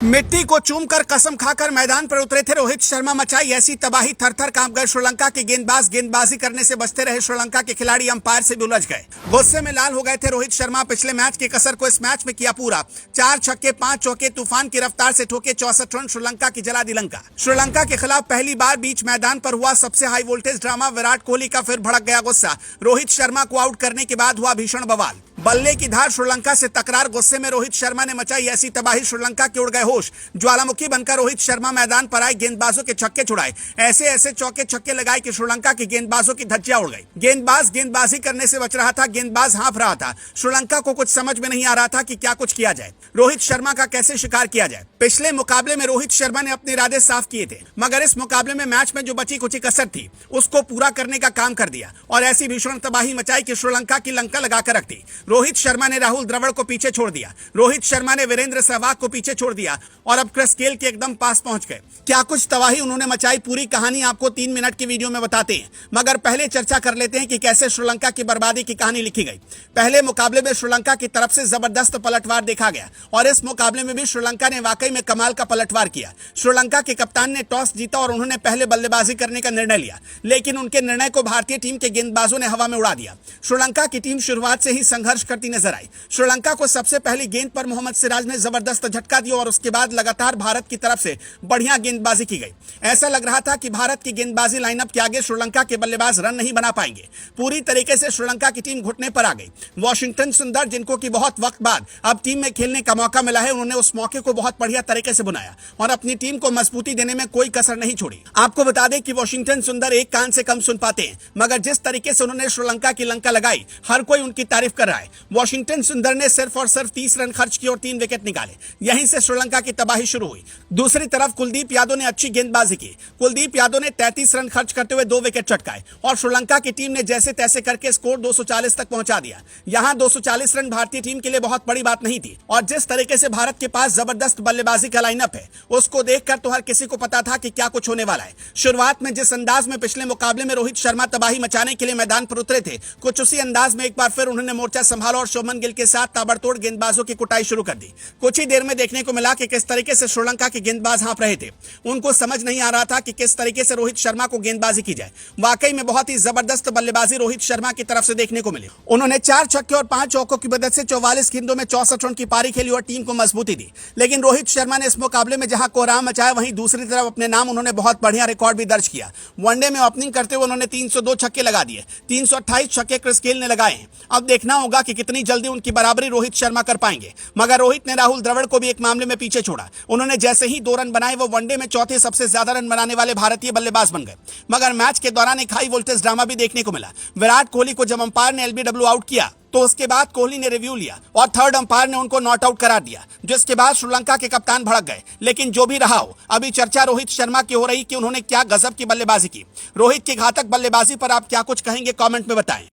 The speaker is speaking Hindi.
मिट्टी को चूमकर कसम खाकर मैदान पर उतरे थे रोहित शर्मा। मचाई ऐसी तबाही, थर-थर कांप गए श्रीलंका के गेंदबाज। गेंदबाजी करने से बचते रहे श्रीलंका के खिलाड़ी, अंपायर से भी उलझ गए। गुस्से में लाल हो गए थे रोहित शर्मा। पिछले मैच की कसर को इस मैच में किया पूरा। 4 छक्के 5 चौके तूफान की रफ्तार से ठोके 64 रन। श्रीलंका की जला दी लंका। श्रीलंका के खिलाफ पहली बार बीच मैदान पर हुआ सबसे high voltage drama. Virat Kohli का फिर भड़क गया गुस्सा। रोहित शर्मा को आउट करने के बाद हुआ भीषण बवाल। बल्ले की धार श्रीलंका से तकरार। गुस्से में रोहित शर्मा ने मचाई ऐसी तबाही, श्रीलंका के उड़ गए होश। ज्वालामुखी बनकर रोहित शर्मा मैदान पर आए, गेंदबाजों के छक्के छुड़ाए। ऐसे ऐसे चौके छक्के लगाए कि श्रीलंका के गेंदबाजों की धज्जियां उड़ गई। गेंदबाज गेंदबाजी करने से बच रहा था, गेंदबाज हाँफ रहा था। श्रीलंका को कुछ समझ में नहीं आ रहा था कि क्या कुछ किया जाए, रोहित शर्मा का कैसे शिकार किया जाए। पिछले मुकाबले में रोहित शर्मा ने अपने इरादे साफ किए थे, मगर इस मुकाबले में मैच में जो बची कुची कसर थी उसको पूरा करने का काम कर दिया और ऐसी भीषण तबाही मचाई कि श्रीलंका की लंका लगाकर रख दी। रोहित शर्मा ने राहुल द्रविड़ को पीछे छोड़ दिया। रोहित शर्मा ने वीरेंद्र सहवाग को पीछे छोड़ दिया और अब क्रिस गेल के एकदम पास पहुंच गए। क्या कुछ तबाही उन्होंने मचाई, पूरी कहानी आपको 3 मिनट की वीडियो में बताते हैं, मगर पहले चर्चा कर लेते हैं कि कैसे श्रीलंका की बर्बादी की कहानी लिखी गई। पहले मुकाबले में श्रीलंका की तरफ से जबरदस्त पलटवार देखा गया और इस मुकाबले में भी श्रीलंका ने वाकई में कमाल का पलटवार किया। श्रीलंका के कप्तान ने टॉस जीता और उन्होंने पहले बल्लेबाजी करने का निर्णय लिया, लेकिन उनके निर्णय को भारतीय टीम के गेंदबाजों ने हवा में उड़ा दिया। श्रीलंका की टीम शुरुआत से ही संघर्ष करती नजर आई। श्रीलंका को सबसे पहली गेंद पर मोहम्मद सिराज ने जबरदस्त झटका दिया और उसके बाद लगातार भारत की तरफ से बढ़िया गेंदबाजी की गई। ऐसा लग रहा था कि भारत की गेंदबाजी लाइनअप के आगे श्रीलंका के बल्लेबाज रन नहीं बना पाएंगे। पूरी तरीके से श्रीलंका की टीम घुटने पर आ गई। वॉशिंगटन सुंदर, जिनको कि बहुत वक्त बाद अब टीम में खेलने का मौका मिला है, उन्होंने उस मौके को बहुत बढ़िया तरीके से बुनाया और अपनी टीम को मजबूती देने में कोई कसर नहीं छोड़ी। आपको बता दें कि वॉशिंगटन सुंदर एक कान से कम सुन पाते हैं, मगर जिस तरीके से उन्होंने श्रीलंका की लंका लगाई, हर कोई उनकी तारीफ कर रहा है। वॉशिंगटन सुंदर ने सिर्फ और सिर्फ 30 रन खर्च किए और 3 विकेट निकाले। यहीं से श्रीलंका की तबाही शुरू हुई। दूसरी तरफ कुलदीप यादव ने अच्छी गेंदबाजी की। कुलदीप यादव ने 33 रन खर्च करते हुए 2 विकेट चटकाए और श्रीलंका की टीम ने जैसे तैसे करके स्कोर 240 तक पहुंचा दिया। यहां 240 रन भारतीय टीम के लिए बहुत बड़ी बात नहीं थी और जिस तरीके से भारत के पास जबरदस्त बल्लेबाजी का लाइनअप है, उसको देखकर तो हर किसी को पता था कि क्या कुछ होने वाला है। शुरुआत में जिस अंदाज में पिछले मुकाबले में रोहित शर्मा तबाही मचाने के लिए मैदान पर उतरे थे, कुछ उसी अंदाज में एक बार फिर उन्होंने मोर्चा संभाला और शुभमन गिल के साथ ताबड़तोड़ गेंदबाजों की कुटाई शुरू कर दी। कुछ ही देर में देखने को मिला कि किस तरीके से श्रीलंका के गेंदबाज हाँफ रहे थे। उनको समझ नहीं आ रहा था कि किस तरीके से रोहित शर्मा को गेंदबाजी की जाए। वाकई में बहुत ही जबरदस्त बल्लेबाजी रोहित शर्मा की तरफ से देखने को मिली। उन्होंने 4 छक्के और 5 चौकों की मदद से 44 गेंदों में 64 रन की पारी खेली और टीम को मजबूती दी। लेकिन रोहित शर्मा ने इस मुकाबले में जहां कोहराम मचाया, वहीं दूसरी तरफ अपने नाम उन्होंने बहुत बढ़िया रिकॉर्ड भी दर्ज किया। वनडे में ओपनिंग करते हुए उन्होंने 302 छक्के लगा दिए। 328 छक्के क्रिस गेल ने लगाए हैं। अब देखना होगा कि कितनी जल्दी उनकी बराबरी रोहित शर्मा कर पाएंगे। मगर रोहित ने राहुल द्रविड़ को भी एक मामले में पीछे छोड़ा। उन्होंने जैसे ही 2 रन बनाए, वो वनडे में चौथे सबसे ज्यादा रन बनाने वाले भारतीय बल्लेबाज बन गए। मगर मैच के दौरान एक हाई वोल्टेज ड्रामा भी देखने को मिला। विराट कोहली को जब अंपायर ने एलबीडब्ल्यू आउट किया, तो उसके बाद कोहली ने रिव्यू लिया और थर्ड अंपायर ने उनको नॉट आउट करार दिया, जिसके बाद श्रीलंका के कप्तान भड़क गए। लेकिन जो भी रहा हो, अभी चर्चा रोहित शर्मा की हो रही कि उन्होंने क्या गजब की बल्लेबाजी की। रोहित की घातक बल्लेबाजी पर आप क्या कुछ कहेंगे, कमेंट में बताएं।